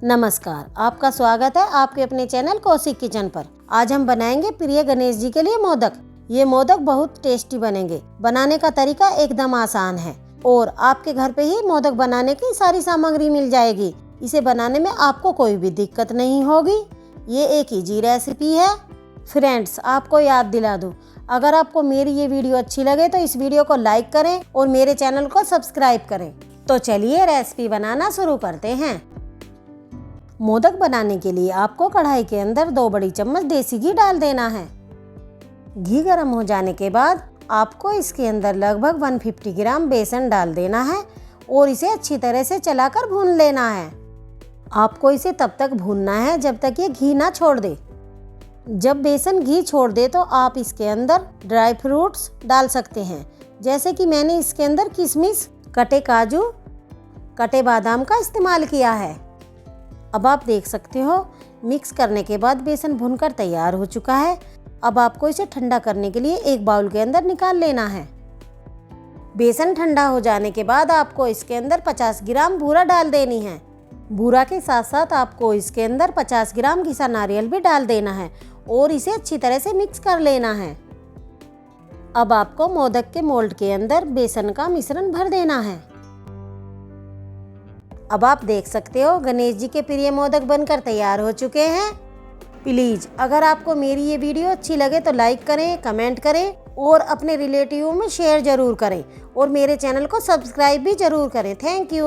नमस्कार, आपका स्वागत है आपके अपने चैनल कौशिक किचन पर। आज हम बनाएंगे प्रिय गणेश जी के लिए मोदक। ये मोदक बहुत टेस्टी बनेंगे। बनाने का तरीका एकदम आसान है और आपके घर पे ही मोदक बनाने की सारी सामग्री मिल जाएगी। इसे बनाने में आपको कोई भी दिक्कत नहीं होगी। ये एक इजी रेसिपी है। फ्रेंड्स, आपको याद दिला दूं, अगर आपको मेरी ये वीडियो अच्छी लगे तो इस वीडियो को लाइक करें और मेरे चैनल को सब्सक्राइब करें। तो चलिए रेसिपी बनाना शुरू करते हैं। मोदक बनाने के लिए आपको कढ़ाई के अंदर 2 बड़ी चम्मच देसी घी डाल देना है। घी गर्म हो जाने के बाद आपको इसके अंदर लगभग 150 ग्राम बेसन डाल देना है और इसे अच्छी तरह से चलाकर भून लेना है। आपको इसे तब तक भूनना है जब तक ये घी ना छोड़ दे। जब बेसन घी छोड़ दे तो आप इसके अंदर ड्राई फ्रूट्स डाल सकते हैं, जैसे कि मैंने इसके अंदर किशमिश, कटे काजू, कटे बादाम का इस्तेमाल किया है। अब आप देख सकते हो मिक्स करने के बाद बेसन भुनकर तैयार हो चुका है। अब आपको इसे ठंडा करने के लिए एक बाउल के अंदर निकाल लेना है। बेसन ठंडा हो जाने के बाद आपको इसके अंदर 50 ग्राम बूरा डाल देनी है। बूरा के साथ साथ आपको इसके अंदर 50 ग्राम घिसा नारियल भी डाल देना है और इसे अच्छी तरह से मिक्स कर लेना है। अब आपको मोदक के मोल्ड के अंदर बेसन का मिश्रण भर देना है। अब आप देख सकते हो गणेश जी के प्रिय मोदक बनकर तैयार हो चुके हैं। प्लीज़ अगर आपको मेरी ये वीडियो अच्छी लगे तो लाइक करें, कमेंट करें और अपने रिलेटिव में शेयर ज़रूर करें और मेरे चैनल को सब्सक्राइब भी ज़रूर करें। Thank you.